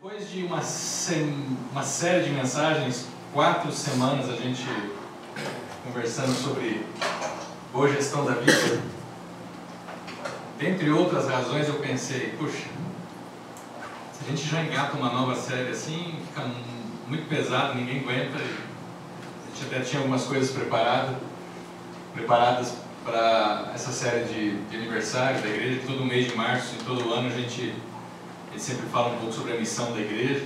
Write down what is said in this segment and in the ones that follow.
Depois de uma série de mensagens, 4 semanas a gente conversando sobre boa gestão da vida, dentre outras razões eu pensei, puxa, se a gente já engata uma nova série assim, fica muito pesado, ninguém aguenta. A gente até tinha algumas coisas preparadas para essa série de aniversário da igreja. Todo mês de março e todo ano a gente sempre fala um pouco sobre a missão da igreja,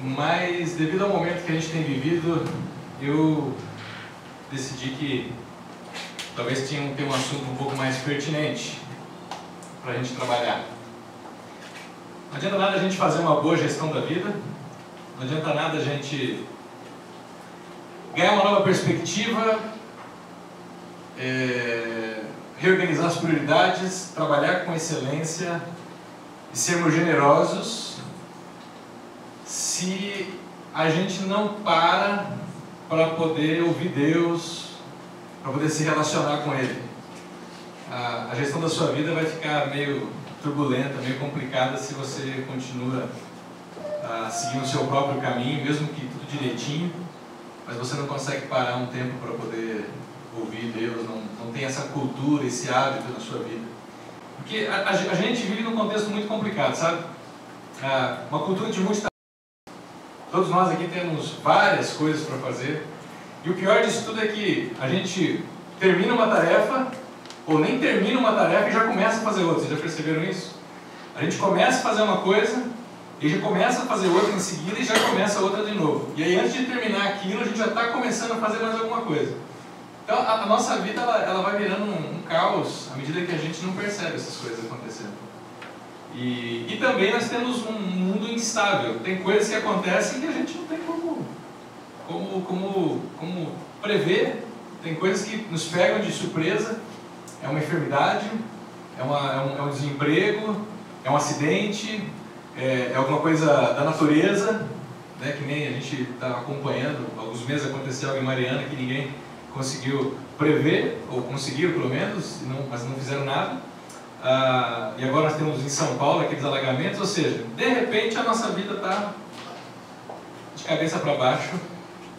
mas devido ao momento que a gente tem vivido, eu decidi que talvez tinha que ter um assunto um pouco mais pertinente para a gente trabalhar. Não adianta nada a gente fazer uma boa gestão da vida, não adianta nada a gente ganhar uma nova perspectiva, reorganizar as prioridades, trabalhar com excelência e sermos generosos se a gente não para poder ouvir Deus, para poder se relacionar com Ele. A gestão da sua vida vai ficar meio turbulenta, meio complicada se você continua seguindo o seu próprio caminho, mesmo que tudo direitinho, mas você não consegue parar um tempo para poder ouvir Deus, não tem essa cultura, esse hábito na sua vida. Porque a gente vive num contexto muito complicado, sabe? Uma cultura de multitarefas. Todos nós aqui temos várias coisas para fazer. E o pior disso tudo é que a gente termina uma tarefa, ou nem termina uma tarefa e já começa a fazer outra. Vocês já perceberam isso? A gente começa a fazer uma coisa, e já começa a fazer outra em seguida e já começa outra de novo. E aí antes de terminar aquilo, a gente já está começando a fazer mais alguma coisa. Então a nossa vida ela vai virando um caos à medida que a gente não percebe essas coisas acontecendo. E também nós temos um mundo instável. Tem coisas que acontecem que a gente não tem como prever. Tem coisas que nos pegam de surpresa. É uma enfermidade, é um desemprego, é um acidente, é alguma coisa da natureza, né, que nem a gente está acompanhando. Alguns meses aconteceu algo em Mariana que ninguém conseguiu prever, ou conseguiram pelo menos, mas não fizeram nada. E agora nós temos em São Paulo aqueles alagamentos, ou seja, de repente a nossa vida está de cabeça para baixo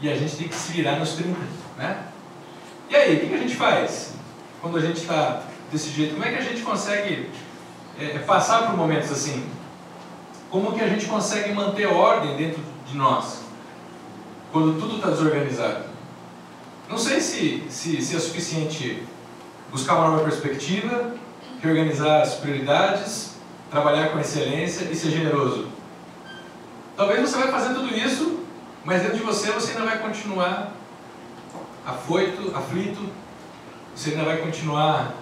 e a gente tem que se virar nos 30, né? E aí, o que a gente faz quando a gente está desse jeito? Como é que a gente consegue passar por momentos assim? Como que a gente consegue manter ordem dentro de nós quando tudo está desorganizado? Não sei se é suficiente buscar uma nova perspectiva, reorganizar as prioridades, trabalhar com excelência e ser generoso. Talvez você vai fazer tudo isso, mas dentro de você ainda vai continuar afoito, aflito, você ainda vai continuar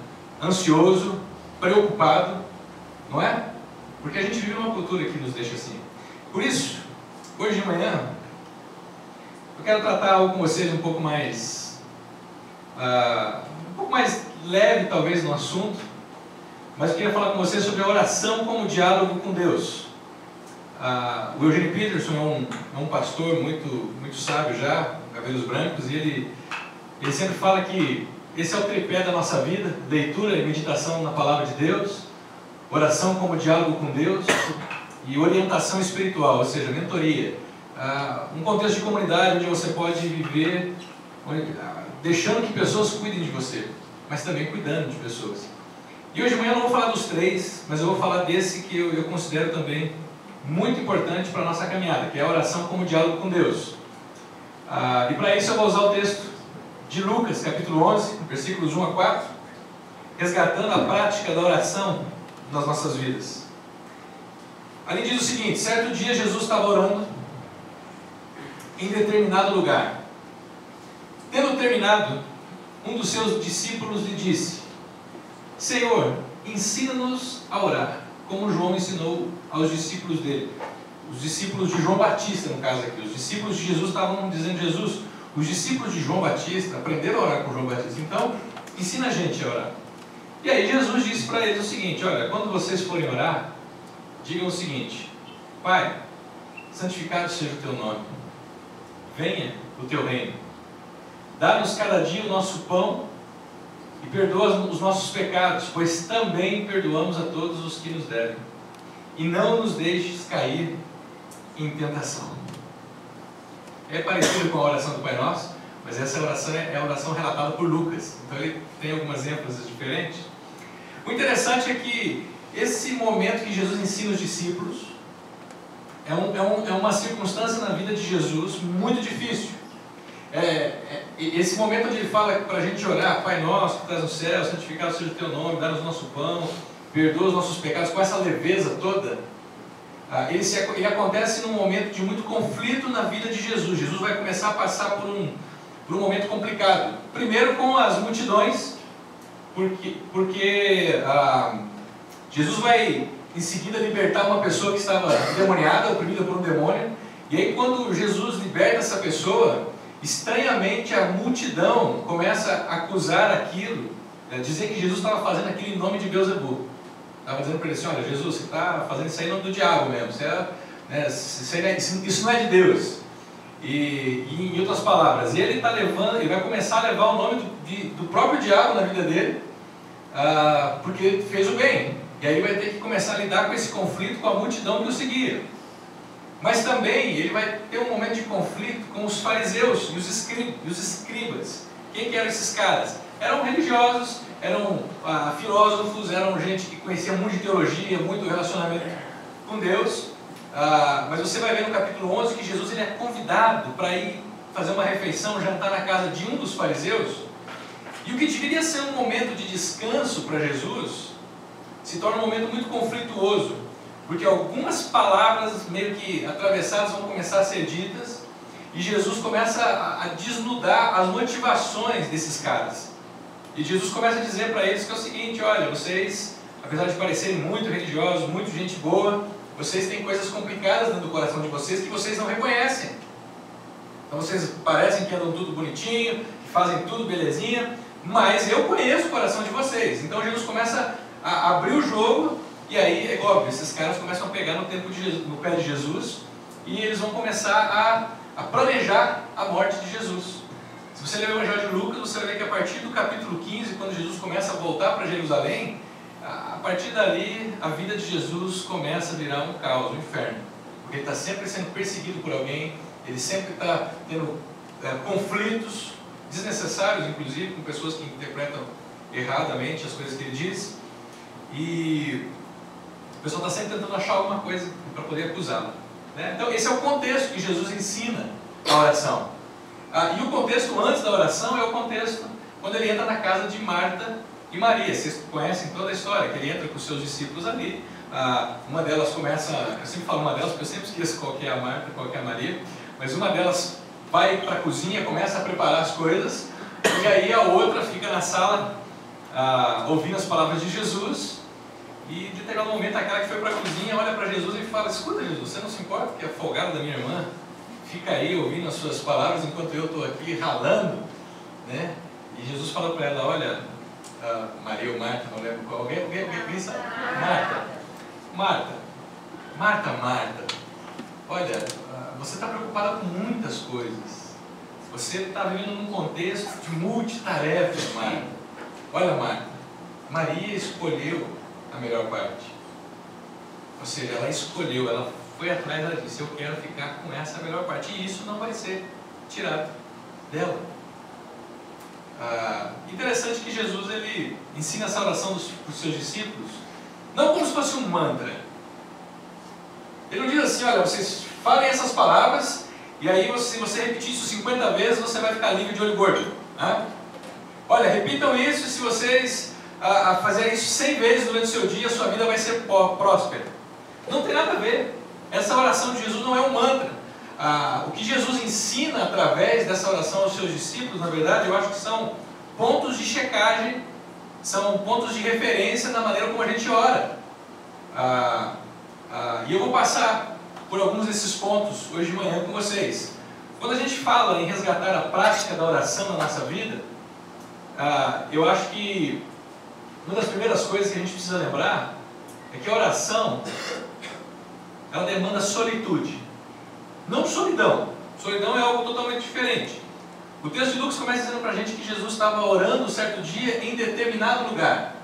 ansioso, preocupado, não é? Porque a gente vive uma cultura que nos deixa assim. Por isso, hoje de manhã, eu quero tratar algo com vocês um pouco mais leve, talvez, no assunto, mas eu queria falar com vocês sobre a oração como diálogo com Deus. O Eugene Peterson é um pastor muito sábio já, com cabelos brancos, e ele sempre fala que esse é o tripé da nossa vida: leitura e meditação na palavra de Deus, oração como diálogo com Deus e orientação espiritual, ou seja, mentoria. Um contexto de comunidade onde você pode viver deixando que pessoas cuidem de você, mas também cuidando de pessoas. E hoje de manhã eu não vou falar dos 3, mas eu vou falar desse que eu considero também muito importante para a nossa caminhada, que é a oração como diálogo com Deus. E para isso eu vou usar o texto de Lucas, capítulo 11, versículos 1 a 4, resgatando a prática da oração nas nossas vidas. Ali diz o seguinte: certo dia Jesus estava orando em determinado lugar. Tendo terminado, um dos seus discípulos lhe disse: Senhor, ensina-nos a orar, como João ensinou aos discípulos dele. Os discípulos de João Batista, no caso aqui. Os discípulos de Jesus estavam dizendo: Jesus, os discípulos de João Batista aprenderam a orar com João Batista, então ensina a gente a orar. E aí Jesus disse para eles o seguinte: olha, quando vocês forem orar, digam o seguinte: Pai, santificado seja o teu nome, venha o teu reino, dá-nos cada dia o nosso pão e perdoa os nossos pecados, pois também perdoamos a todos os que nos devem. e não nos deixes cair em tentação. É parecido com a oração do Pai Nosso, mas essa oração é a oração relatada por Lucas, então ele tem algumas ênfases diferentes. O interessante é que esse momento que Jesus ensina os discípulos é uma circunstância na vida de Jesus muito difícil. Esse momento onde ele fala para a gente orar: Pai Nosso que estás no céu, santificado seja o teu nome, dá-nos nosso pão, perdoa os nossos pecados, com essa leveza toda, ele acontece num momento de muito conflito na vida de Jesus. Jesus vai começar a passar por um momento complicado. Primeiro com as multidões, porque Jesus vai em seguida libertar uma pessoa que estava endemoniada, oprimida por um demônio. E aí quando Jesus liberta essa pessoa, estranhamente a multidão começa a acusar aquilo, dizer que Jesus estava fazendo aquilo em nome de Beelzebul. Estava dizendo para ele assim: olha, Jesus, você está fazendo isso aí em nome do diabo mesmo, isso não é de Deus. E em outras palavras, ele vai começar a levar o nome do próprio diabo na vida dele, porque ele fez o bem. E aí ele vai ter que começar a lidar com esse conflito com a multidão que o seguia. Mas também ele vai ter um momento de conflito com os fariseus e os escribas. Quem que eram esses caras? Eram religiosos, eram filósofos, eram gente que conhecia muito de teologia, muito relacionamento com Deus. Mas você vai ver no capítulo 11 que Jesus ele é convidado para ir fazer uma refeição, jantar na casa de um dos fariseus. E o que deveria ser um momento de descanso para Jesus se torna um momento muito conflituoso, porque algumas palavras meio que atravessadas vão começar a ser ditas, e Jesus começa a desnudar as motivações desses caras. E Jesus começa a dizer para eles que é o seguinte: olha, vocês, apesar de parecerem muito religiosos, muito gente boa, vocês têm coisas complicadas dentro do coração de vocês que vocês não reconhecem. Então vocês parecem que andam tudo bonitinho, que fazem tudo belezinha, mas eu conheço o coração de vocês. Então Jesus começa a abrir o jogo, e aí, é óbvio, esses caras começam a pegar no pé de Jesus, e eles vão começar a planejar a morte de Jesus. Se você ler o Evangelho de Lucas, você vai ver que a partir do capítulo 15, quando Jesus começa a voltar para Jerusalém, a partir dali a vida de Jesus começa a virar um caos, um inferno, porque ele está sempre sendo perseguido por alguém, ele sempre está tendo conflitos desnecessários, inclusive com pessoas que interpretam erradamente as coisas que ele diz, e o pessoal está sempre tentando achar alguma coisa para poder acusá-lo, né? Então esse é o contexto que Jesus ensina a oração. E o contexto antes da oração é o contexto quando ele entra na casa de Marta e Maria. Vocês conhecem toda a história, que ele entra com os seus discípulos ali. Uma delas começa, eu sempre falo uma delas porque eu sempre esqueço qual que é a Marta, qual que é a Maria, mas uma delas vai para a cozinha, começa a preparar as coisas, e aí a outra fica na sala ouvindo as palavras de Jesus. E de determinado momento aquela que foi para a cozinha olha para Jesus e fala: escuta, Jesus, você não se importa que a folgada da minha irmã fica aí ouvindo as suas palavras enquanto eu estou aqui ralando, né? E Jesus fala para ela: olha, Maria ou Marta, não lembro qual, alguém sabe? Marta, olha, você está preocupada com muitas coisas, você está vivendo num contexto de multitarefas, Marta. Olha, Marta, Maria escolheu a melhor parte, ou seja, ela escolheu, ela foi atrás, ela disse: eu quero ficar com essa melhor parte, e isso não vai ser tirado dela. Interessante que Jesus ele ensina essa oração para os seus discípulos não como se fosse um mantra. Ele não diz assim: olha, vocês falem essas palavras e aí se você repetir isso 50 vezes você vai ficar livre de olho gordo, né? Olha, repitam isso, e se vocês fazerem isso 100 vezes durante o seu dia, a sua vida vai ser próspera. Não tem nada a ver. Essa oração de Jesus não é um mantra. O que Jesus ensina através dessa oração aos seus discípulos, na verdade, eu acho que são pontos de checagem, são pontos de referência na maneira como a gente ora. E eu vou passar por alguns desses pontos hoje de manhã com vocês. Quando a gente fala em resgatar a prática da oração na nossa vida, eu acho que uma das primeiras coisas que a gente precisa lembrar é que a oração ela demanda solitude, não solidão. Solidão é algo totalmente diferente. O texto de Lucas começa dizendo para a gente que Jesus estava orando um certo dia em determinado lugar.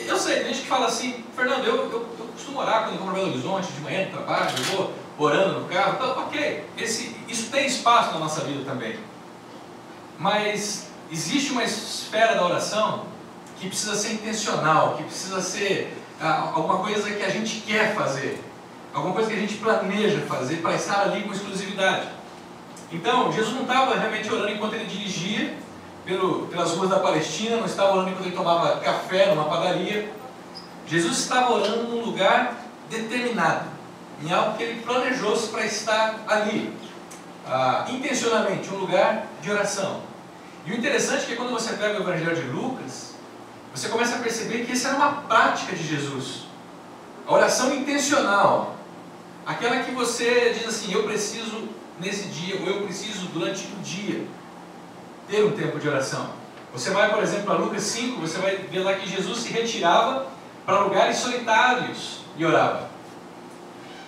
Eu sei, tem gente que fala assim, Fernando, eu costumo orar quando eu vou para Belo Horizonte, de manhã no trabalho, eu vou orando no carro, então, ok, isso tem espaço na nossa vida também. Mas existe uma esfera da oração que precisa ser intencional, que precisa ser alguma coisa que a gente quer fazer, alguma coisa que a gente planeja fazer para estar ali com exclusividade. Então, Jesus não estava realmente orando enquanto ele dirigia pelas ruas da Palestina, não estava orando enquanto ele tomava café numa padaria. Jesus estava orando num lugar determinado, em algo que ele planejou-se para estar ali, intencionalmente, um lugar de oração. E o interessante é que quando você pega o Evangelho de Lucas, você começa a perceber que essa era uma prática de Jesus. A oração intencional, aquela que você diz assim, eu preciso nesse dia, ou eu preciso durante o dia ter um tempo de oração. Você vai, por exemplo, para Lucas 5, você vai ver lá que Jesus se retirava para lugares solitários e orava.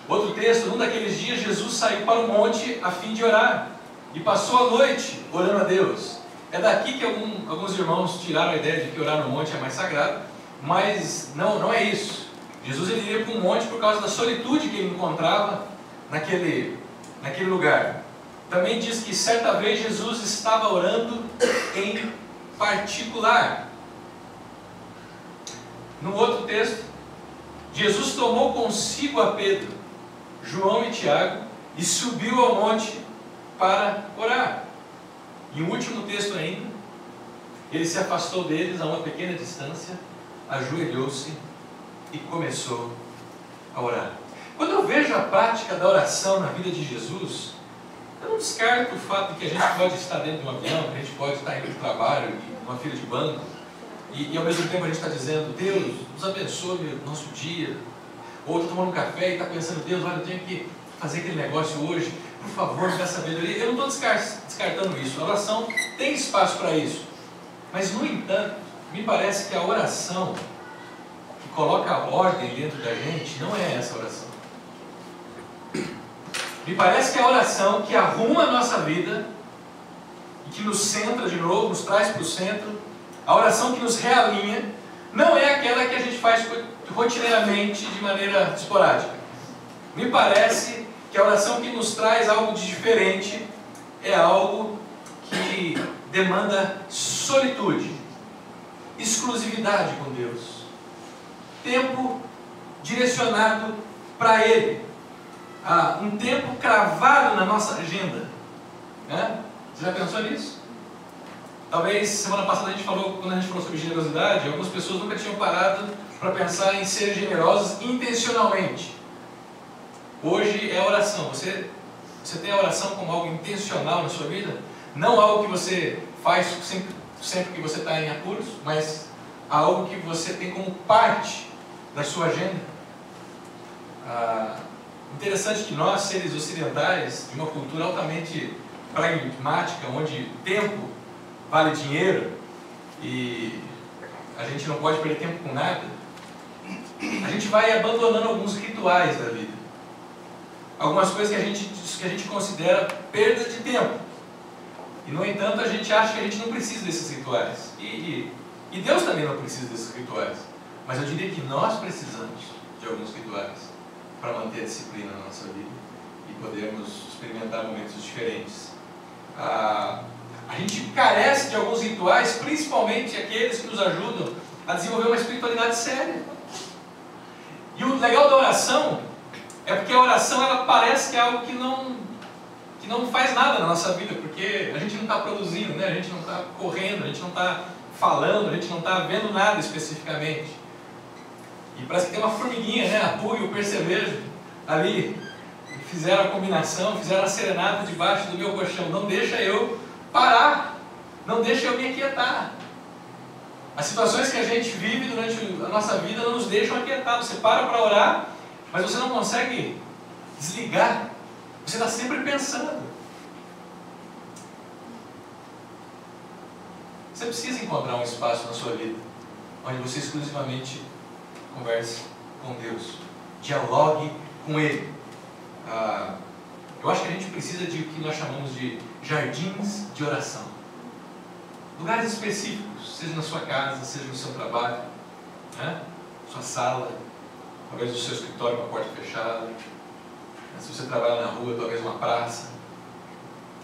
Outro texto, num daqueles dias, Jesus saiu para o monte a fim de orar e passou a noite orando a Deus. É daqui que alguns irmãos tiraram a ideia de que orar no monte é mais sagrado, mas não é isso. Jesus ele ia para um monte por causa da solitude que ele encontrava naquele lugar. Também diz que certa vez Jesus estava orando em particular. No outro texto, Jesus tomou consigo a Pedro, João e Tiago e subiu ao monte para orar. E o último texto ainda, ele se afastou deles a uma pequena distância, ajoelhou-se e começou a orar. Quando eu vejo a prática da oração na vida de Jesus, eu não descarto o fato de que a gente pode estar dentro de um avião, que a gente pode estar indo para o trabalho, numa fila de banco, e ao mesmo tempo a gente está dizendo, Deus, nos abençoe o nosso dia. Ou está tomando um café e está pensando, Deus, olha, eu tenho que fazer aquele negócio hoje, por favor, me dá sabedoria. Eu não estou descartando isso, a oração tem espaço para isso. Mas, no entanto, me parece que a oração que coloca a ordem dentro da gente não é essa oração. Me parece que a oração que arruma a nossa vida e que nos centra de novo, nos traz para o centro, a oração que nos realinha, não é aquela que a gente faz rotineiramente de maneira esporádica. Me parece que a oração que nos traz algo de diferente é algo que demanda solitude, exclusividade com Deus, tempo direcionado para Ele, um tempo cravado na nossa agenda, né? Você já pensou nisso? Talvez semana passada quando a gente falou sobre generosidade, algumas pessoas nunca tinham parado para pensar em ser generosos intencionalmente. Hoje é a oração. Você tem a oração como algo intencional na sua vida? Não algo que você faz sempre que você está em apuros, mas algo que você tem como parte da sua agenda. Interessante que nós, seres ocidentais, de uma cultura altamente pragmática, onde tempo vale dinheiro e a gente não pode perder tempo com nada, a gente vai abandonando alguns rituais da vida, algumas coisas que a gente considera perda de tempo, e no entanto a gente acha que a gente não precisa desses rituais, e Deus também não precisa desses rituais, mas eu diria que nós precisamos de alguns rituais para manter a disciplina na nossa vida e podermos experimentar momentos diferentes. A gente carece de alguns rituais, principalmente aqueles que nos ajudam a desenvolver uma espiritualidade séria. E o legal da oração é porque a oração ela parece que é algo que não faz nada na nossa vida, porque a gente não está produzindo, né? A gente não está correndo, a gente não está falando, a gente não está vendo nada especificamente. E parece que tem uma formiguinha, né? A pulga e o percevejo ali fizeram a combinação, fizeram a serenata debaixo do meu colchão. Não deixa eu parar, não deixa eu me aquietar. As situações que a gente vive durante a nossa vida não nos deixam aquietar. Você para orar, mas você não consegue desligar. Você está sempre pensando. Você precisa encontrar um espaço na sua vida onde você exclusivamente converse com Deus, dialogue com Ele. Eu acho que a gente precisa de o que nós chamamos de jardins de oração. lugares específicos, seja na sua casa, seja no seu trabalho, né? Sua sala, talvez no seu escritório com a porta fechada, se você trabalha na rua, talvez uma praça.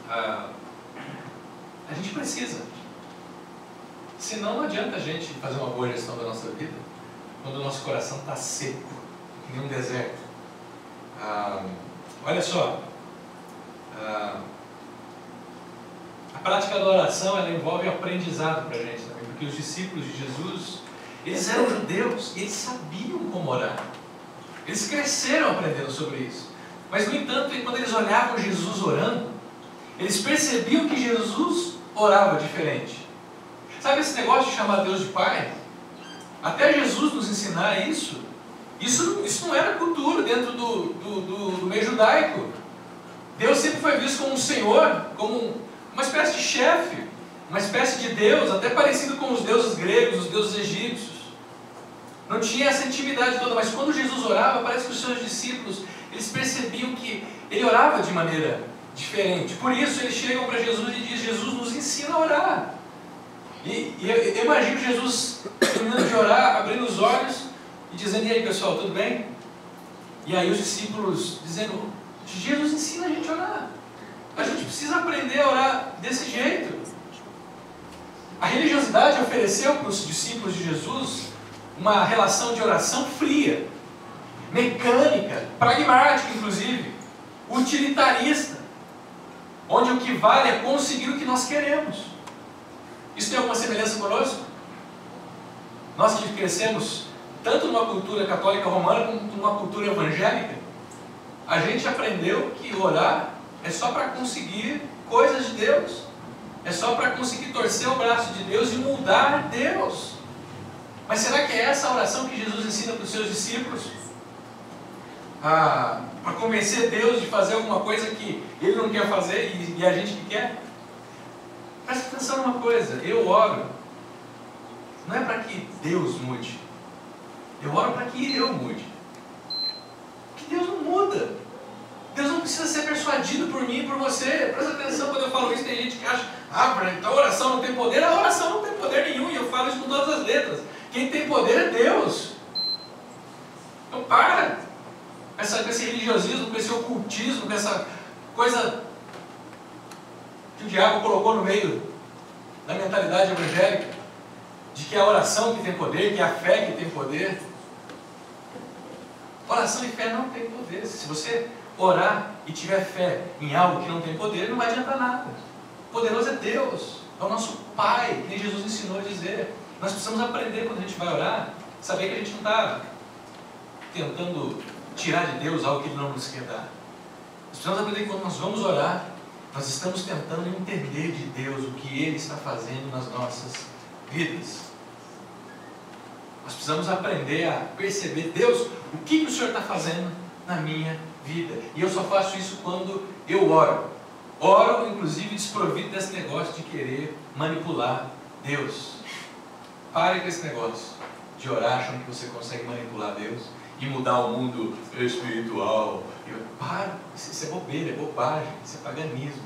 A gente precisa. Senão não adianta a gente fazer uma boa gestão da nossa vida quando o nosso coração está seco, que nem um deserto. Olha só, a prática da oração, ela envolve aprendizado para a gente também, porque os discípulos de Jesus, eles eram judeus e eles sabiam como orar. Eles cresceram aprendendo sobre isso. Mas, no entanto, quando eles olhavam Jesus orando, eles percebiam que Jesus orava diferente. Sabe esse negócio de chamar Deus de Pai? Até Jesus nos ensinar isso não era cultura dentro do meio judaico. Deus sempre foi visto como um Senhor, como uma espécie de chefe, uma espécie de Deus, até parecido com os deuses gregos, os deuses egípcios. Não tinha essa intimidade toda, mas quando Jesus orava, parece que os seus discípulos, eles percebiam que ele orava de maneira diferente. Por isso eles chegam para Jesus e dizem: Jesus, nos ensina a orar. E eu imagino Jesus terminando de orar, abrindo os olhos e dizendo: e aí, pessoal, tudo bem? E aí os discípulos dizendo: Jesus ensina a gente a orar. A gente precisa aprender a orar desse jeito. A religiosidade ofereceu para os discípulos de Jesus uma relação de oração fria, mecânica, pragmática inclusive, utilitarista, onde o que vale é conseguir o que nós queremos. Isso tem alguma semelhança conosco? Nós que crescemos tanto numa cultura católica romana como numa cultura evangélica, a gente aprendeu que orar é só para conseguir coisas de Deus, é só para conseguir torcer o braço de Deus e mudar Deus. Mas será que é essa a oração que Jesus ensina para os seus discípulos? Para convencer Deus de fazer alguma coisa que Ele não quer fazer e a gente que quer? Presta atenção numa coisa: eu oro não é para que Deus mude, eu oro para que eu mude. Porque Deus não muda. Deus não precisa ser persuadido por mim e por você. Presta atenção quando eu falo isso. Tem gente que acha: então a oração não tem poder. A oração não tem poder nenhum, e eu falo isso com todas as letras. Quem tem poder é Deus. Então para com esse religiosismo, com esse ocultismo, com essa coisa que o diabo colocou no meio da mentalidade evangélica, de que é a oração que tem poder, que é a fé que tem poder. Oração e fé não tem poder. Se você orar e tiver fé em algo que não tem poder, não vai adiantar nada. Poderoso é Deus, é o nosso Pai, que nem Jesus ensinou a dizer. Nós precisamos aprender, quando a gente vai orar, saber que a gente não está tentando tirar de Deus algo que Ele não nos quer dar. Nós precisamos aprender que quando nós vamos orar, nós estamos tentando entender de Deus o que Ele está fazendo nas nossas vidas. Nós precisamos aprender a perceber: Deus, o que o Senhor está fazendo na minha vida? E eu só faço isso quando eu oro. Oro, inclusive, desprovido desse negócio de querer manipular Deus. Pare com esse negócio de orar achando que você consegue manipular Deus e mudar o mundo espiritual. Para, isso é bobeira, é bobagem, isso é paganismo.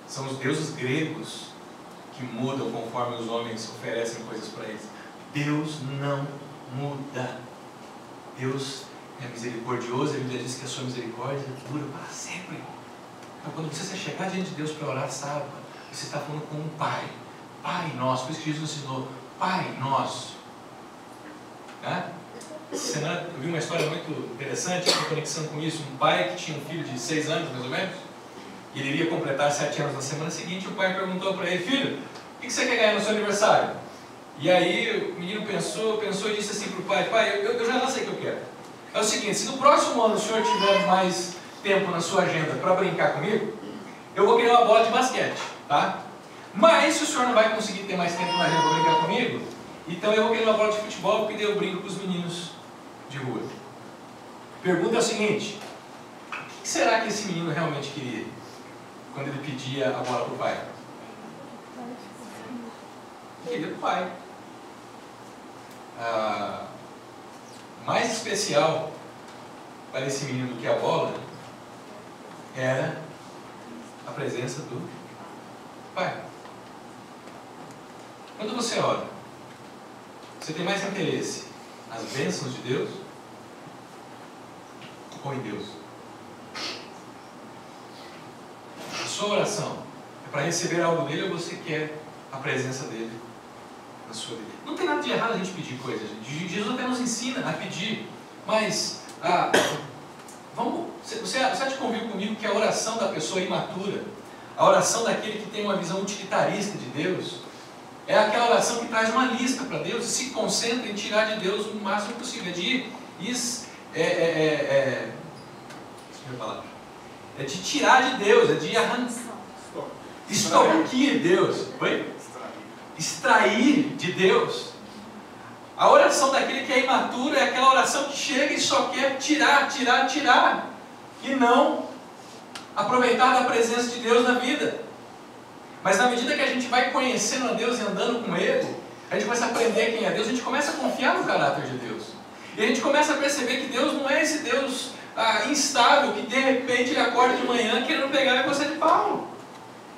São os deuses gregos que mudam conforme os homens oferecem coisas para eles. Deus não muda. Deus é misericordioso, a Bíblia diz que a sua misericórdia dura para sempre. Então, quando você chegar diante de Deus para orar, saiba, você está falando com um Pai. Pai nosso, por isso que Jesus ensinou: Pai nosso. Essa semana eu vi uma história muito interessante, em conexão com isso. Um pai que tinha um filho de 6 anos, mais ou menos, e ele iria completar 7 anos na semana seguinte. O pai perguntou para ele: filho, o que você quer ganhar no seu aniversário? E aí o menino pensou e disse assim para o pai: pai, eu já não sei o que eu quero. É o seguinte, se no próximo ano o senhor tiver mais tempo na sua agenda para brincar comigo, eu vou querer uma bola de basquete, tá? Mas se o senhor não vai conseguir ter mais tempo na agenda para brincar comigo, então eu vou querer uma bola de futebol, porque daí eu brinco com os meninos de rua. Pergunta é o seguinte: o que será que esse menino realmente queria quando ele pedia a bola para o pai? Queria do pai. Mais especial para esse menino do que a bola era a presença do pai. Quando você ora, você tem mais interesse nas bênçãos de Deus ou em Deus? A sua oração é para receber algo dele ou você quer a presença dele na sua vida? Não tem nada de errado a gente pedir coisas, gente. Jesus até nos ensina a pedir, mas você há de convir comigo que a oração da pessoa imatura, a oração daquele que tem uma visão utilitarista de Deus, é aquela oração que traz uma lista para Deus e se concentra em tirar de Deus o máximo possível. É de tirar de Deus, é de arrancar, extorquir Deus. Oi? Extrair de Deus. A oração daquele que é imaturo é aquela oração que chega e só quer tirar, e não aproveitar da presença de Deus na vida. Mas na medida que a gente vai conhecendo a Deus e andando com Ele, a gente começa a aprender quem é Deus, a gente começa a confiar no caráter de Deus. E a gente começa a perceber que Deus não é esse Deus instável, que de repente ele acorda de manhã querendo pegar a você de pau.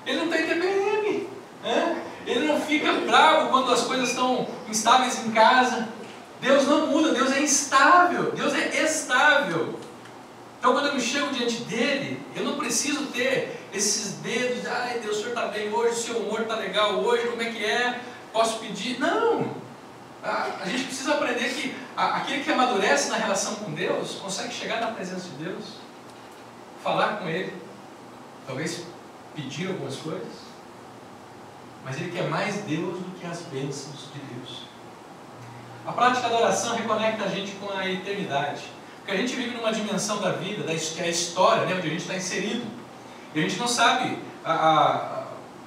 Ele não tem TPM, né? Ele não fica bravo quando as coisas estão instáveis em casa. Deus não muda, Deus é instável, Deus é estável. Então quando eu me chego diante dele, eu não preciso ter esses dedos, ai Deus, o Senhor está bem hoje, o seu humor está legal hoje, como é que é? Posso pedir? Não! A gente precisa aprender que aquele que amadurece na relação com Deus, consegue chegar na presença de Deus, falar com Ele, talvez pedir algumas coisas, mas ele quer mais Deus do que as bênçãos de Deus. A prática da oração reconecta a gente com a eternidade, porque a gente vive numa dimensão da vida, que é a história, né, onde a gente está inserido, e a gente não sabe, a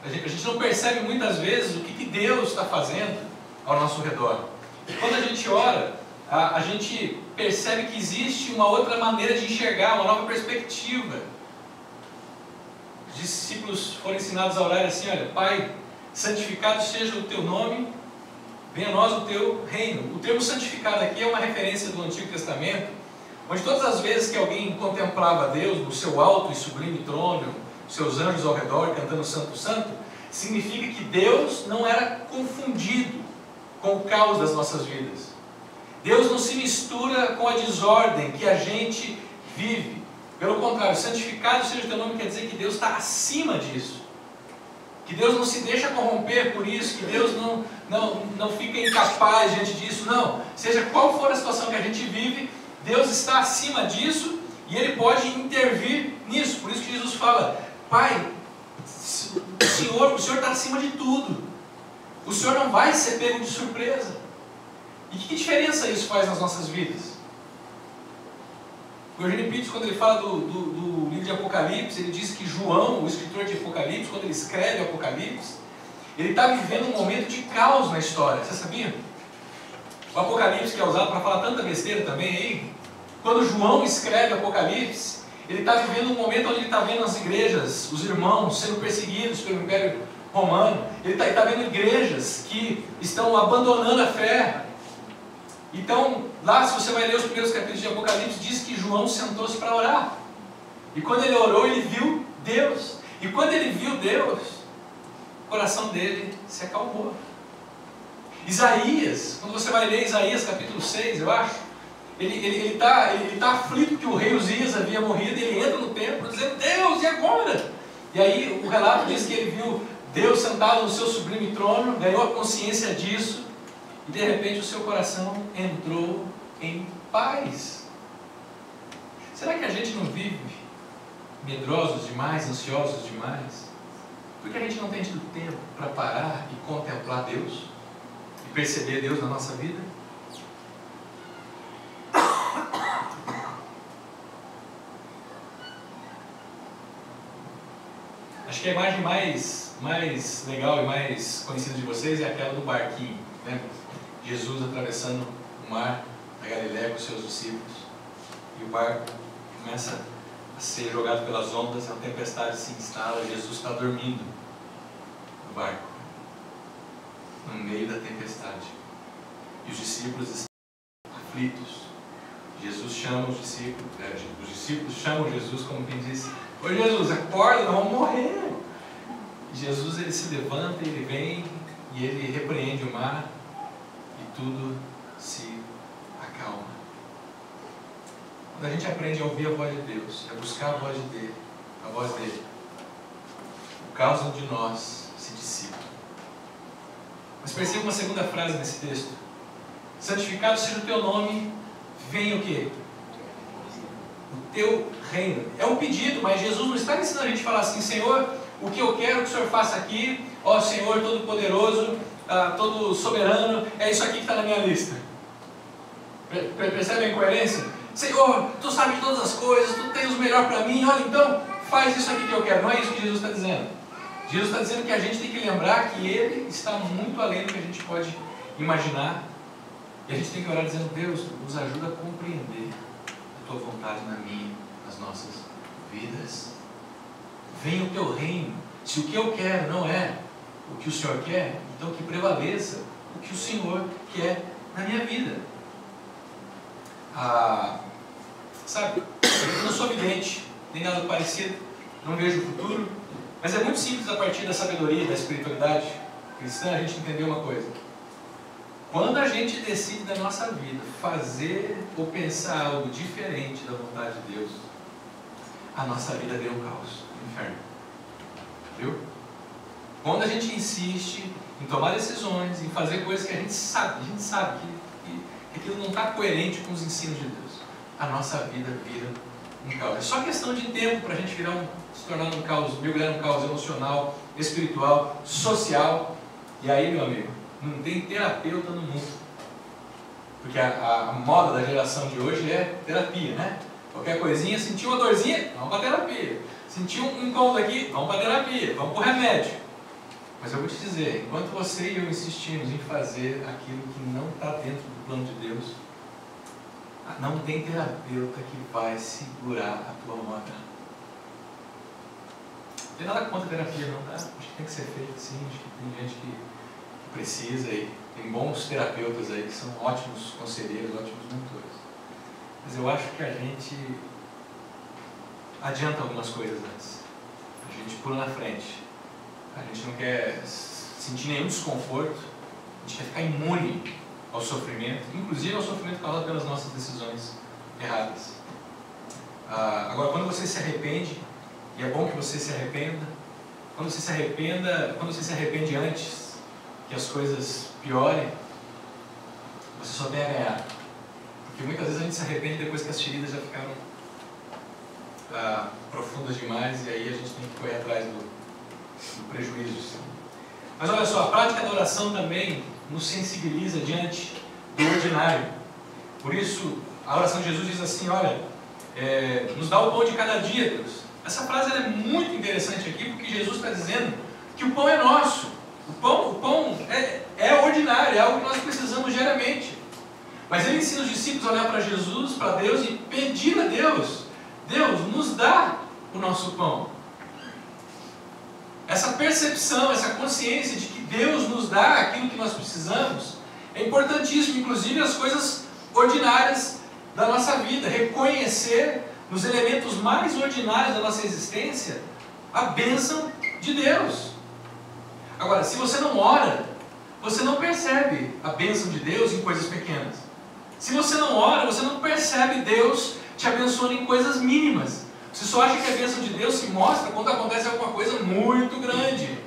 gente não percebe muitas vezes o que Deus está fazendo ao nosso redor. E quando a gente ora, a gente percebe que existe uma outra maneira de enxergar, uma nova perspectiva. Os discípulos foram ensinados a orar assim: olha, Pai, santificado seja o teu nome, venha a nós o teu reino. O termo santificado aqui é uma referência do Antigo Testamento, onde todas as vezes que alguém contemplava Deus no seu alto e sublime trono, seus anjos ao redor cantando Santo, Santo, significa que Deus não era confundido com o caos das nossas vidas. Deus não se mistura com a desordem que a gente vive. Pelo contrário, santificado seja o teu nome quer dizer que Deus está acima disso. Que Deus não se deixa corromper por isso, que Deus não fica incapaz diante disso, não. Seja qual for a situação que a gente vive, Deus está acima disso e Ele pode intervir nisso. Por isso que Jesus fala: Pai, o Senhor está acima de tudo. O Senhor não vai ser pego de surpresa. E que diferença isso faz nas nossas vidas? O Eugênio Peterson, quando ele fala do livro de Apocalipse, ele diz que João, o escritor de Apocalipse, quando ele escreve Apocalipse, ele está vivendo um momento de caos na história. Você sabia? O Apocalipse, que é usado para falar tanta besteira também aí, quando João escreve Apocalipse, ele está vivendo um momento onde ele está vendo as igrejas, os irmãos sendo perseguidos pelo Império Romano. Ele está vendo igrejas que estão abandonando a fé. Então, lá, se você vai ler os primeiros capítulos de Apocalipse, diz que João sentou-se para orar. E quando ele orou, ele viu Deus. E quando ele viu Deus, o coração dele se acalmou. Isaías, quando você vai ler Isaías capítulo 6, eu acho, ele tá aflito que o rei Uzias havia morrido, e ele entra no templo dizendo: Deus, e agora? E aí o relato diz que ele viu Deus sentado no seu sublime trono, ganhou a consciência disso, e de repente o seu coração entrou em paz. Será que a gente não vive medrosos demais, ansiosos demais? Porque a gente não tem tido tempo para parar e contemplar Deus, e perceber Deus na nossa vida? Acho que a imagem mais legal e mais conhecida de vocês é aquela do barquinho, né? Jesus atravessando o mar da Galileia com os seus discípulos, e o barco começa a ser jogado pelas ondas, a tempestade se instala, Jesus está dormindo no barco, no meio da tempestade, e os discípulos estão aflitos. Jesus chama os discípulos chamam Jesus como quem diz: Ô Jesus, acorda, nós vamos morrer. E Jesus, ele se levanta, ele vem, e ele repreende o mar e tudo se acalma. Quando a gente aprende a ouvir a voz de Deus, a buscar a voz dele, o caos de nós se dissipa. Mas perceba uma segunda frase nesse texto: santificado seja o teu nome, venha o quê? O teu reino. É um pedido, mas Jesus não está ensinando a gente a falar assim: Senhor, o que eu quero que o Senhor faça aqui, ó Senhor Todo-Poderoso, todo soberano, é isso aqui que está na minha lista. Percebe a incoerência? Senhor, tu sabe de todas as coisas, tu tens o melhor para mim, olha, então faz isso aqui que eu quero. Não é isso que Jesus está dizendo. Jesus está dizendo que a gente tem que lembrar que Ele está muito além do que a gente pode imaginar, e a gente tem que orar dizendo: Deus, nos ajuda a compreender a tua vontade na minha, nas nossas vidas. Venha o teu reino. Se o que eu quero não é o que o Senhor quer, então que prevaleça o que o Senhor quer na minha vida. Sabe, eu não sou vidente, nem nada parecido, não vejo o futuro, mas é muito simples a partir da sabedoria, da espiritualidade cristã, a gente entender uma coisa: quando a gente decide da nossa vida fazer ou pensar algo diferente da vontade de Deus, a nossa vida vira um caos, um inferno. Viu? Quando a gente insiste em tomar decisões, em fazer coisas que a gente sabe que aquilo não está coerente com os ensinos de Deus, a nossa vida vira um caos. É só questão de tempo para a gente se tornar um caos, mergulhar um caos emocional, espiritual, social. E aí, meu amigo, não tem terapeuta no mundo. Porque a moda da geração de hoje é terapia, né? Qualquer coisinha, sentiu uma dorzinha, vamos para terapia. Sentiu um incômodo aqui, vamos para terapia, vamos para o remédio. Mas eu vou te dizer, enquanto você e eu insistimos em fazer aquilo que não está dentro do plano de Deus, não tem terapeuta que vai segurar a tua moda. Não tem nada contra a terapia, não, tá? Acho que tem que ser feito sim, acho que tem gente que precisa e tem bons terapeutas aí que são ótimos conselheiros, ótimos mentores. Mas eu acho que a gente adianta algumas coisas antes. A gente pula na frente. A gente não quer sentir nenhum desconforto. A gente quer ficar imune ao sofrimento, inclusive ao sofrimento causado pelas nossas decisões erradas. Agora, quando você se arrepende, e é bom que você se arrependa, quando você se arrepende antes que as coisas piorem, você só tem a ganhar. Porque muitas vezes a gente se arrepende depois que as feridas já ficaram profundas demais, e aí a gente tem que correr atrás do prejuízo. Mas olha só, a prática da oração também nos sensibiliza diante do ordinário. Por isso, a oração de Jesus diz assim: olha, nos dá o pão de cada dia, Deus. Essa frase é muito interessante aqui, porque Jesus está dizendo que o pão é nosso. O pão é ordinário, é algo que nós precisamos diariamente. Mas ele ensina os discípulos a olhar para Jesus, para Deus, e pedir a Deus: Deus, nos dá o nosso pão. Essa percepção, essa consciência de que Deus nos dá aquilo que nós precisamos é importantíssimo, inclusive as coisas ordinárias da nossa vida. Reconhecer nos elementos mais ordinários da nossa existência a bênção de Deus. Agora, se você não ora, você não percebe a bênção de Deus em coisas pequenas. Se você não ora, você não percebe Deus te abençoando em coisas mínimas. Você só acha que a bênção de Deus se mostra quando acontece alguma coisa muito grande.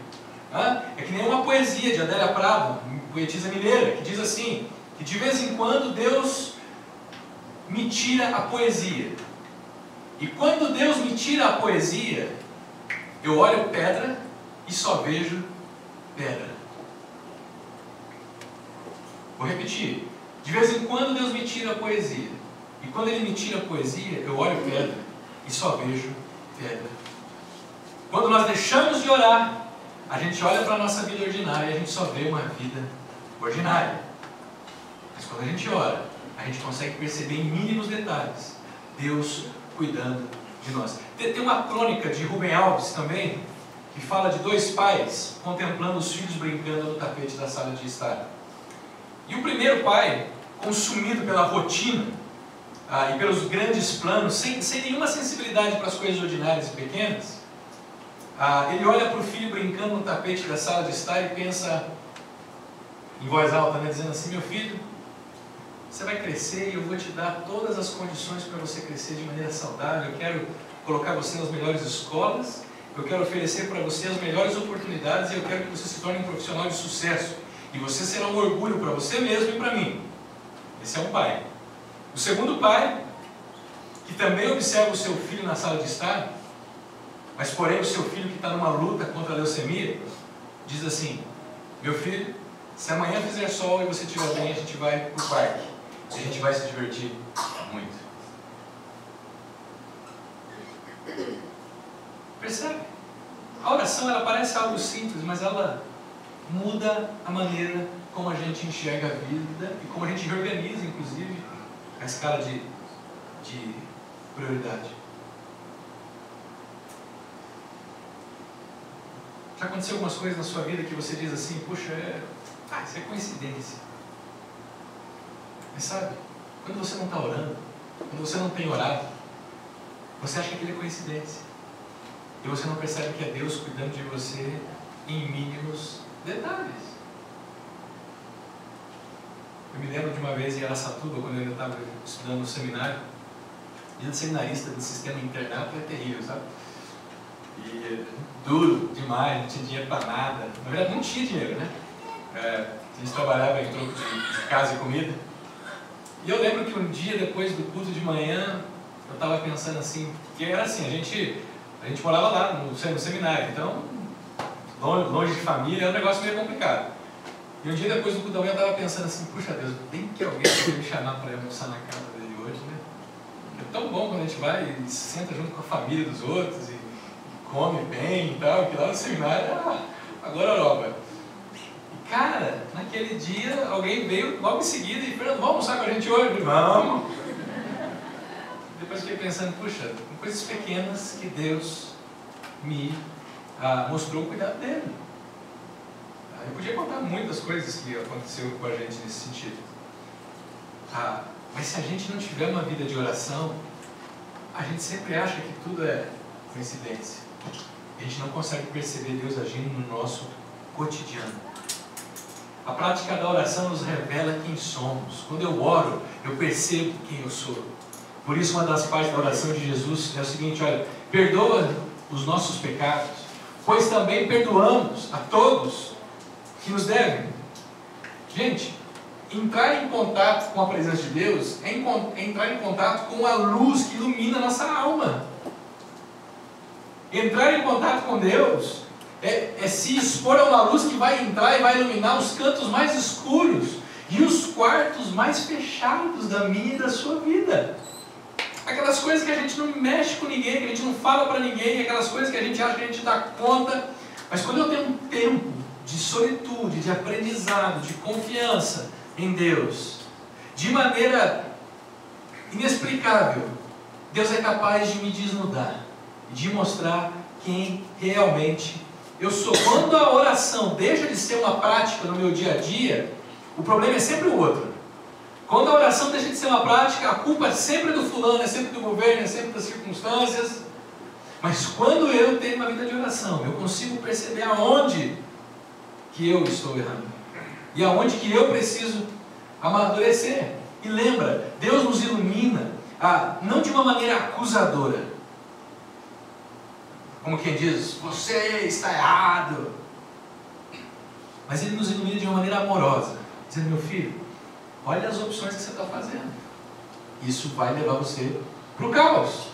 É que nem uma poesia de Adélia Prado, poetisa mineira, que diz assim, que de vez em quando Deus me tira a poesia. E quando Deus me tira a poesia, eu olho pedra e só vejo pedra. Vou repetir. De vez em quando Deus me tira a poesia. E quando Ele me tira a poesia, eu olho pedra e só vejo pedra. Quando nós deixamos de orar, a gente olha para a nossa vida ordinária e a gente só vê uma vida ordinária. Mas quando a gente ora, a gente consegue perceber em mínimos detalhes Deus cuidando de nós. Tem uma crônica de Rubem Alves também, que fala de dois pais contemplando os filhos brincando no tapete da sala de estar. E o primeiro pai, consumido pela rotina e pelos grandes planos, sem nenhuma sensibilidade para as coisas ordinárias e pequenas, ele olha para o filho brincando no tapete da sala de estar e pensa: em voz alta, né, dizendo assim: meu filho, você vai crescer e eu vou te dar todas as condições para você crescer de maneira saudável. Eu quero colocar você nas melhores escolas, eu quero oferecer para você as melhores oportunidades e eu quero que você se torne um profissional de sucesso. E você será um orgulho para você mesmo e para mim. Esse é um pai. O segundo pai, que também observa o seu filho na sala de estar, mas porém o seu filho que está numa luta contra a leucemia, diz assim: meu filho, se amanhã fizer sol e você estiver bem, a gente vai para o parque. E a gente vai se divertir muito. Percebe? A oração, ela parece algo simples, mas ela muda a maneira como a gente enxerga a vida e como a gente reorganiza, inclusive, a escala de prioridade. Já aconteceu algumas coisas na sua vida que você diz assim: puxa, isso é coincidência. Mas sabe, quando você não está orando, quando você não tem orado, você acha que aquilo é coincidência. E você não percebe que é Deus cuidando de você em mínimos detalhes. Eu me lembro de uma vez em Araçatuba, quando eu ainda estava estudando no seminário. Vida de seminarista do sistema internato é terrível, sabe? E duro demais, não tinha dinheiro para nada. Na verdade, não tinha dinheiro, né? A gente trabalhava em troco de casa e comida. E eu lembro que um dia, depois do culto de manhã, eu estava pensando assim, que era assim, a gente morava lá no seminário, então, longe de família, era um negócio meio complicado. E um dia depois do culto da manhã, eu estava pensando assim: puxa Deus, bem que alguém queria me chamar para almoçar na casa dele hoje, né? É tão bom quando a gente vai e se senta junto com a família dos outros e come bem e tal, que lá no seminário, agora Europa. E cara, naquele dia, alguém veio logo em seguida e falou: vamos almoçar com a gente hoje? Vamos! Depois fiquei pensando: puxa, coisas pequenas que Deus me mostrou o cuidado dele. Eu podia contar muitas coisas que aconteceu com a gente nesse sentido. Mas se a gente não tiver uma vida de oração, a gente sempre acha que tudo é coincidência. A gente não consegue perceber Deus agindo no nosso cotidiano. A prática da oração nos revela quem somos. Quando eu oro, eu percebo quem eu sou. Por isso, uma das partes da oração de Jesus é o seguinte: olha, perdoa os nossos pecados, pois também perdoamos a todos que nos devem. Gente, entrar em contato com a presença de Deus é entrar em contato com a luz que ilumina a nossa alma. Entrar em contato com Deus é se expor a uma luz que vai entrar e vai iluminar os cantos mais escuros e os quartos mais fechados da minha e da sua vida. Aquelas coisas que a gente não mexe com ninguém, que a gente não fala para ninguém, aquelas coisas que a gente acha que a gente dá conta. Mas quando eu tenho um tempo de solitude, de aprendizado, de confiança em Deus, de maneira inexplicável, Deus é capaz de me desnudar, de mostrar quem realmente eu sou. Quando a oração deixa de ser uma prática no meu dia a dia, o problema é sempre o outro. Quando a oração deixa de ser uma prática, a culpa é sempre do fulano, é sempre do governo, é sempre das circunstâncias. Mas quando eu tenho uma vida de oração, eu consigo perceber aonde que eu estou errando e aonde que eu preciso amadurecer. E lembra, Deus nos ilumina não de uma maneira acusadora, como quem diz, você está errado, mas Ele nos ilumina de uma maneira amorosa, dizendo: meu filho, olha as opções que você está fazendo, isso vai levar você para o caos.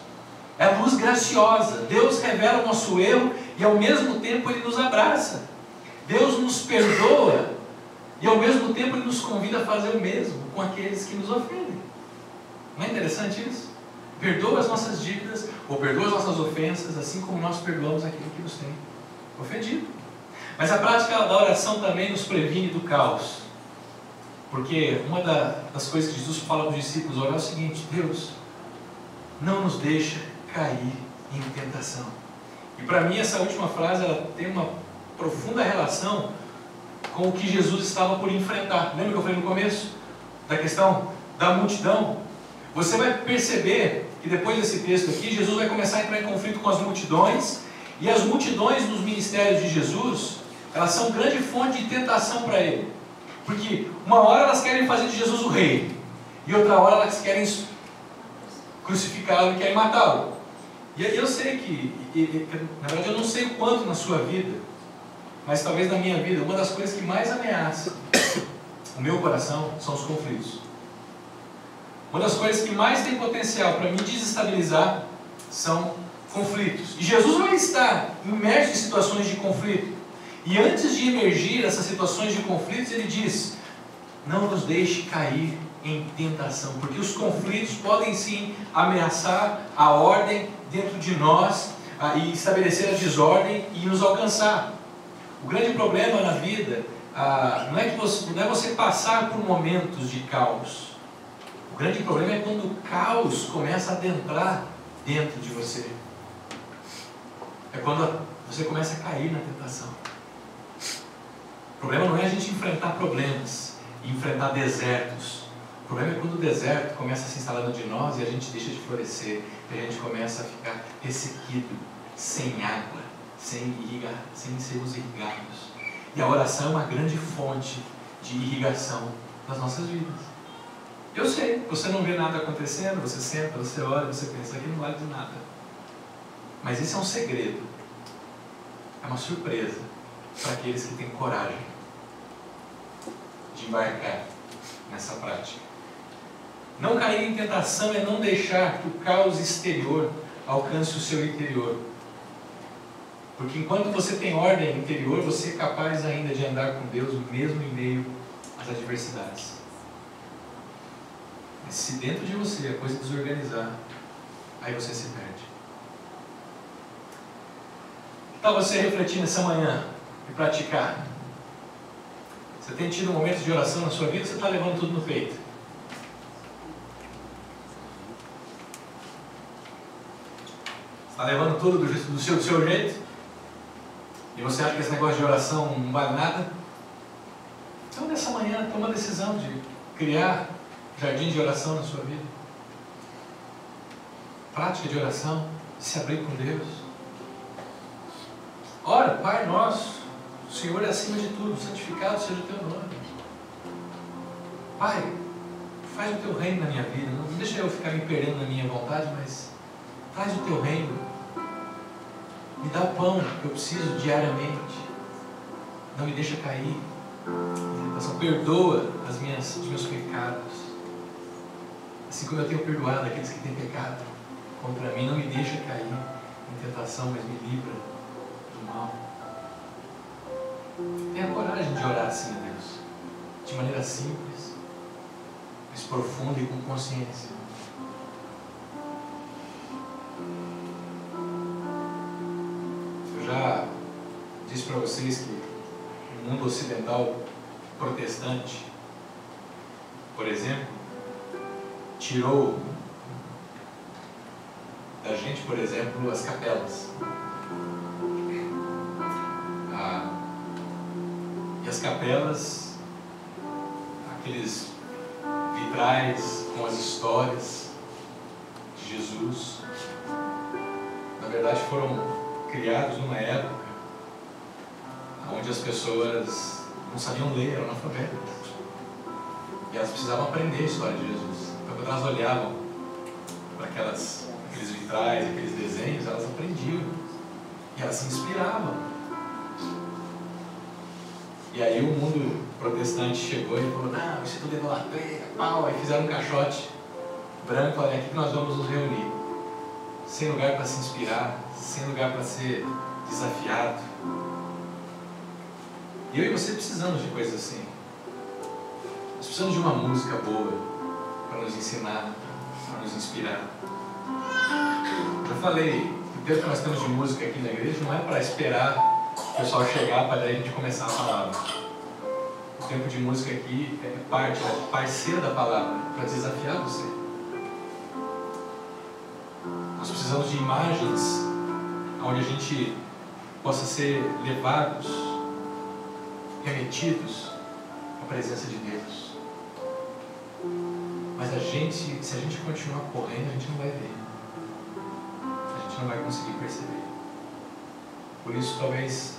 É luz graciosa. Deus revela o nosso erro e ao mesmo tempo Ele nos abraça. Deus nos perdoa e ao mesmo tempo Ele nos convida a fazer o mesmo com aqueles que nos ofendem. Não é interessante isso? Perdoa as nossas dívidas, ou perdoa as nossas ofensas, assim como nós perdoamos aquele que nos tem ofendido. Mas a prática da oração também nos previne do caos. Porque uma das coisas que Jesus fala para os discípulos orar é o seguinte: Deus, não nos deixa cair em tentação. E para mim essa última frase ela tem uma profunda relação com o que Jesus estava por enfrentar. Lembra que eu falei no começo? Da questão da multidão. Você vai perceber que depois desse texto aqui, Jesus vai começar a entrar em conflito com as multidões. E as multidões nos ministérios de Jesus, elas são grande fonte de tentação para Ele. Porque uma hora elas querem fazer de Jesus o rei, e outra hora elas querem crucificá-lo e querem matá-lo. E aí eu sei que, na verdade eu não sei o quanto na sua vida, mas talvez na minha vida, uma das coisas que mais ameaça o meu coração são os conflitos. Uma das coisas que mais tem potencial para me desestabilizar são conflitos. E Jesus vai estar imerso em situações de conflito. E antes de emergir essas situações de conflitos, ele diz: não nos deixe cair em tentação, porque os conflitos podem sim ameaçar a ordem dentro de nós e estabelecer a desordem e nos alcançar. O grande problema na vida não é você passar por momentos de caos. O grande problema é quando o caos começa a adentrar dentro de você. É quando você começa a cair na tentação. O problema não é a gente enfrentar problemas e enfrentar desertos. O problema é quando o deserto começa a se instalar dentro de nós e a gente deixa de florescer, e a gente começa a ficar ressequido, sem água, sem sermos irrigados. E a oração é uma grande fonte de irrigação das nossas vidas. Eu sei, você não vê nada acontecendo, você senta, você olha, você pensa, aqui não vale de nada. Mas esse é um segredo, é uma surpresa para aqueles que têm coragem de embarcar nessa prática. Não cair em tentação é não deixar que o caos exterior alcance o seu interior. Porque enquanto você tem ordem interior, você é capaz ainda de andar com Deus mesmo em meio às adversidades. Mas se dentro de você a coisa desorganizar, aí você se perde. Que tal você refletir nessa manhã e praticar? Você tem tido momentos de oração na sua vida, você está levando tudo no peito? Está levando tudo do seu jeito? E você acha que esse negócio de oração não vale nada? Então nessa manhã toma a decisão de criar jardim de oração na sua vida. Prática de oração, se abrir com Deus. Ora, Pai nosso, o Senhor é acima de tudo, santificado seja o teu nome. Pai, faz o teu reino na minha vida, não deixa eu ficar me perdendo na minha vontade, mas traz o teu reino. Me dá o pão que eu preciso diariamente. Não me deixa cair em tentação. Perdoa os meus pecados. Assim como eu tenho perdoado aqueles que têm pecado contra mim. Não me deixa cair em tentação, mas me livra do mal. Tenha coragem de orar assim a Deus. De maneira simples, mas profunda e com consciência. Já disse para vocês que no mundo ocidental protestante, por exemplo, tirou da gente, por exemplo, as capelas. E as capelas, aqueles vitrais com as histórias de Jesus, na verdade foram criados numa época onde as pessoas não sabiam ler, eram analfabetas. E elas precisavam aprender a história de Jesus. Então quando elas olhavam para aqueles vitrais, aqueles desenhos, elas aprendiam. E elas se inspiravam. E aí o mundo protestante chegou e falou: não, isso tudo é idolatria, pau. Aí fizeram um caixote branco, olha, aqui que nós vamos nos reunir. Sem lugar para se inspirar, sem lugar para ser desafiado. E eu e você precisamos de coisas assim. Nós precisamos de uma música boa para nos ensinar, para nos inspirar. Eu falei, o tempo que nós temos de música aqui na igreja não é para esperar o pessoal chegar para daí a gente começar a palavra. O tempo de música aqui é parceira da palavra, para desafiar você. Nós precisamos de imagens onde a gente possa ser levados, remetidos à presença de Deus. Mas se a gente continuar correndo, a gente não vai ver. A gente não vai conseguir perceber. Por isso, talvez,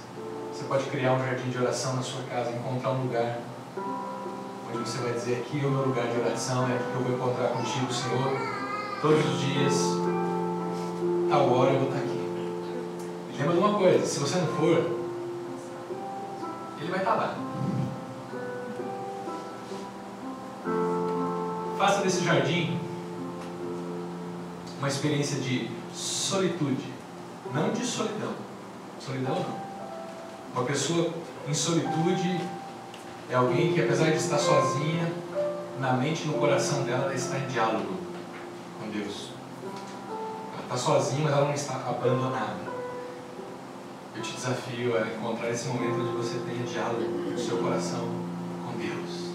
você pode criar um jardim de oração na sua casa, encontrar um lugar onde você vai dizer: aqui é o meu lugar de oração, é aqui que eu vou encontrar contigo, Senhor, todos os dias, tal hora eu vou estar aqui. E lembra de uma coisa: se você não for, Ele vai estar lá. Faça desse jardim uma experiência de solitude, não de solidão. Solidão não. Uma pessoa em solitude é alguém que, apesar de estar sozinha, na mente e no coração dela, ela está em diálogo com Deus. Ela está sozinha, mas ela não está abandonada. Eu te desafio a encontrar esse momento onde você tenha diálogo no seu coração com Deus,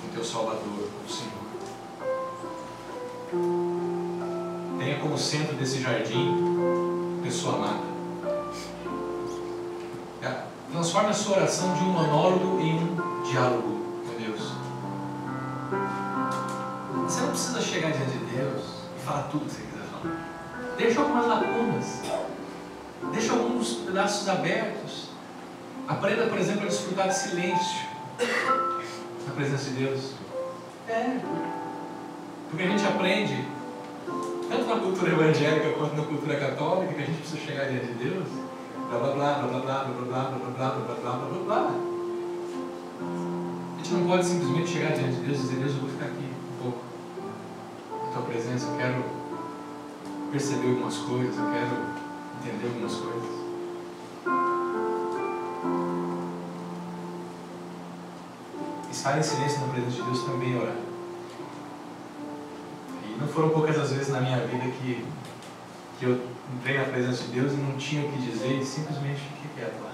com o teu Salvador, com o Senhor. Tenha como centro desse jardim pessoa amada. Transforme a sua oração de um monólogo em um diálogo com Deus. Você não precisa chegar diante de Deus e falar tudo que você quiser falar. Deixa algumas lacunas. Deixa alguns pedaços abertos. Aprenda, por exemplo, a desfrutar de silêncio na presença de Deus. Porque a gente aprende, tanto na cultura evangélica quanto na cultura católica, que a gente precisa chegar diante de Deus. Blá blá blá blá blá blá blá blá blá blá blá blá blá blá. A gente não pode simplesmente chegar diante de Deus e dizer: Deus, eu vou ficar aqui um pouco na tua presença, eu quero perceber algumas coisas, eu quero entender algumas coisas. Estar em silêncio na presença de Deus também é orar. E não foram poucas as vezes na minha vida que eu entrei na presença de Deus e não tinha o que dizer e simplesmente fiquei quieto lá.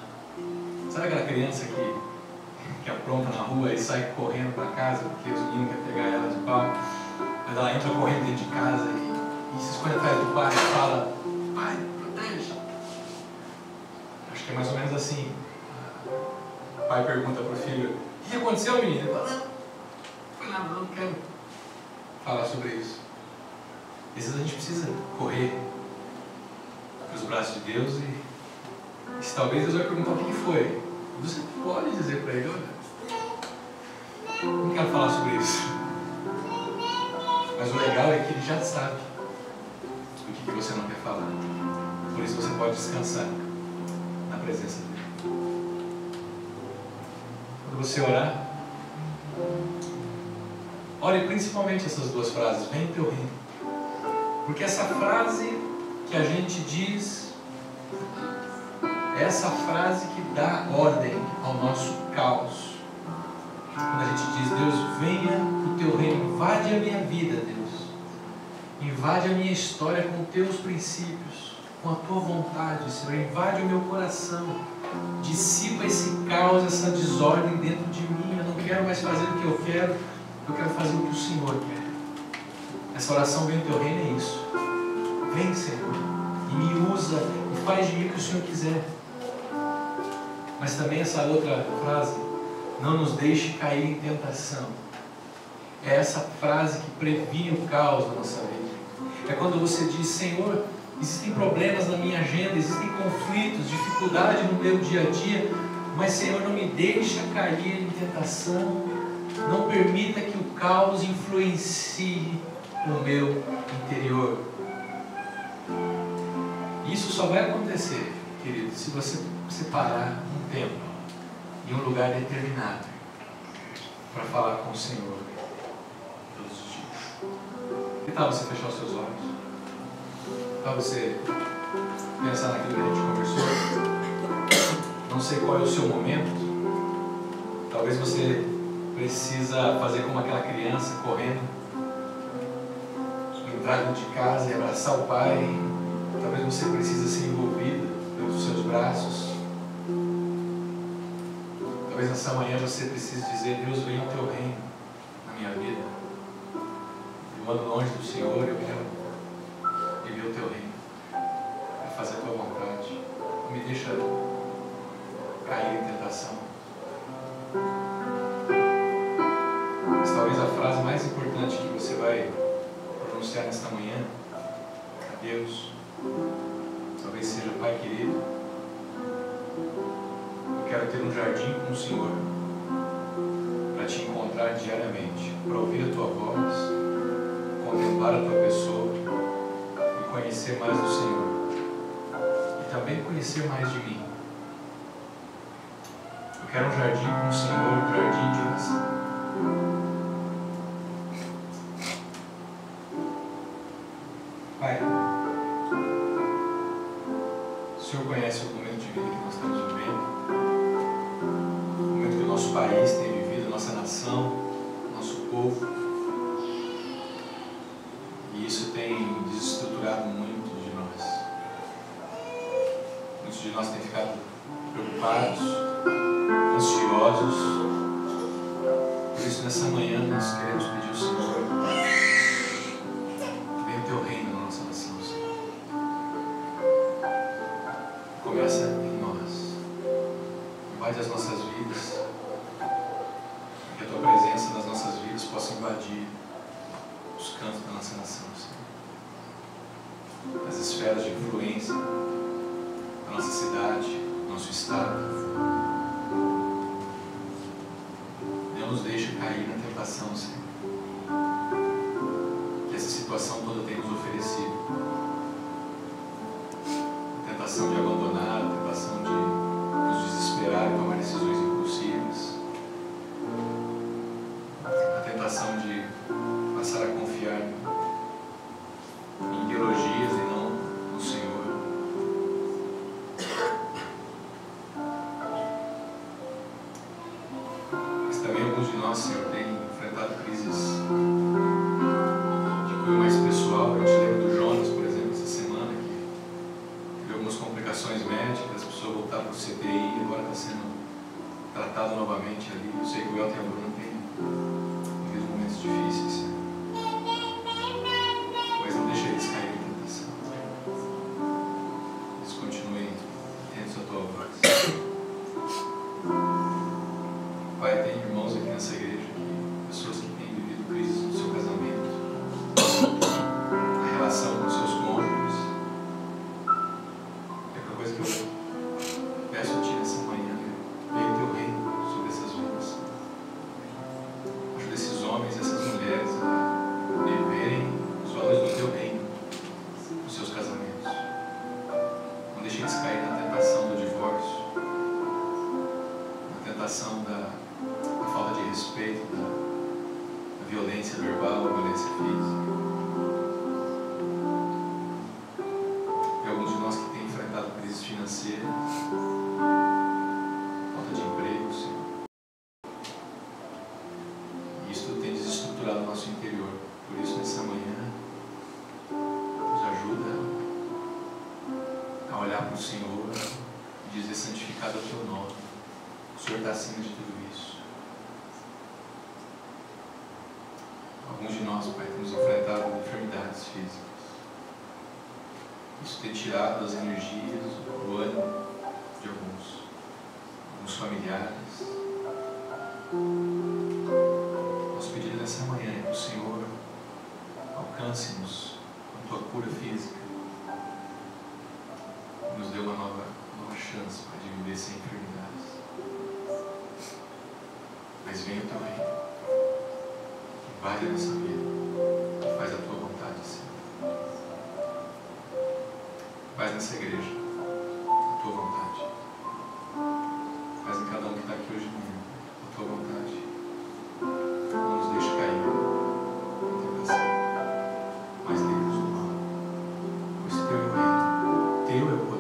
Sabe aquela criança que apronta na rua e sai correndo para casa porque os meninos querem pegar ela de pau? Mas ela entra correndo dentro de casa e se esconde atrás do pai e fala: pai, protege. Acho que é mais ou menos assim. O pai pergunta para o filho: o que aconteceu, menino? Ele fala: não foi nada, não quero falar sobre isso. Às vezes a gente precisa correr para os braços de Deus e se talvez Deus vai perguntar: o que foi? Você pode dizer para Ele: olha, não quero falar sobre isso. Mas o legal é que Ele já sabe o que você não quer falar. Por isso você pode descansar na presença dEle. Quando você orar, ore principalmente essas duas frases: vem teu reino. Porque essa frase que a gente diz é essa frase que dá ordem ao nosso caos. Quando a gente diz: Deus, venha o teu reino, invade a minha vida, Deus, invade a minha história com teus princípios, com a tua vontade, Senhor, invade o meu coração, dissipa esse caos, essa desordem dentro de mim. Eu não quero mais fazer o que eu quero fazer o que o Senhor quer. Essa oração: vem o teu reino, é isso. Vem, Senhor, e me usa e faz de mim o que o Senhor quiser. Mas também essa outra frase: não nos deixe cair em tentação. É essa frase que previne o caos na nossa vida. É quando você diz: Senhor, existem problemas na minha agenda, existem conflitos, dificuldade no meu dia a dia, mas Senhor, não me deixa cair em tentação. Não permita que o caos influencie o meu interior. Isso só vai acontecer, querido, se você separar um tempo em um lugar determinado para falar com o Senhor todos os dias. Que tal você fechar os seus olhos? Que tal você pensar naquilo que a gente conversou? Não sei qual é o seu momento. Talvez você precisa fazer como aquela criança correndo, entrar dentro de casa e abraçar o pai. Talvez você precise ser envolvido pelos seus braços. Talvez nessa manhã você precise dizer: Deus, venha o teu reino na minha vida. Eu ando longe do Senhor, eu quero viver o teu reino, quero fazer a tua vontade. Não me deixa cair em tentação. Mas talvez a frase mais importante que você vai pronunciar nesta manhã a Deus talvez seja: Pai querido, eu quero ter um jardim com o Senhor para te encontrar diariamente. ouvir a Tua voz, contemplar a Tua pessoa e conhecer mais do Senhor. E também conhecer mais de mim. Eu quero um jardim com o Senhor, um jardim de oração. Pai, o Senhor conhece o momento de vida que nós estamos vivendo, o momento que o nosso país tem vivido, a nossa nação, o nosso povo. E isso tem desestruturado muito de nós. Muitos de nós têm ficado preocupados, ansiosos. Por isso, nessa manhã, nós queremos pedir ao Senhor que venha o Teu reino na nossa nação, Senhor. Começa em nós. Invade as nossas vidas. Que a Tua presença nas nossas vidas possa invadir os cantos da nossa nação, Senhor. As esferas de influência da nossa cidade, do nosso estado. Não nos deixe cair na tentação, Senhor, que essa situação toda tem nos oferecido. A tentação de abandonar, a tentação de nos desesperar e tomar decisões impulsivas. A tentação de passar a confiar em ideologias e não no Senhor. Mas também alguns de nós, Senhor, têm enfrentado crises de cunho mais pessoal. Eu te lembro do Jonas, por exemplo, essa semana, que teve algumas complicações médicas, as pessoas voltaram para o CTI e agora está sendo tratado novamente ali. Eu sei que o Elton e a Bruna têm vivido momentos difíceis, Senhor. Mas não deixe eles caírem em tentação. Eles continuem atentos à Tua voz. Pai, tem irmãos aqui nessa igreja, pessoas que têm vivido crises no seu casamento, na relação com seus cônjuges. É a coisa que eu peço a Ti nessa manhã, né? Venha o Teu reino sobre essas vidas. Ajuda esses homens e essas mulheres a viverem os valores do Teu reino nos seus casamentos. Não deixe eles cair na tentação do divórcio, na tentação da falta de respeito, da violência verbal, da violência física. E alguns de nós que têm enfrentado crises financeiras, falta de emprego, Senhor. E isso tudo tem desestruturado o nosso interior. Por isso, nessa manhã, nos ajuda a olhar para o Senhor e dizer: santificado é o Teu nome. O Senhor está acima de tudo isso. Alguns de nós, Pai, temos enfrentado enfermidades físicas. Isso tem tirado as energias, o ânimo de alguns familiares. Nosso pedido nessa manhã é que o Senhor alcance-nos com Tua cura física e nos dê uma nova chance, Pai, de viver sem enfermidades. Mas venha o Teu reino. Invade a nossa vida e faz a Tua vontade, Senhor. Faz nessa igreja a Tua vontade. Faz em cada um que está aqui hoje de manhã a Tua vontade. Não nos deixe cair na tentação, mas livre-nos do mal. Pois Teu é o reino, Teu é o poder.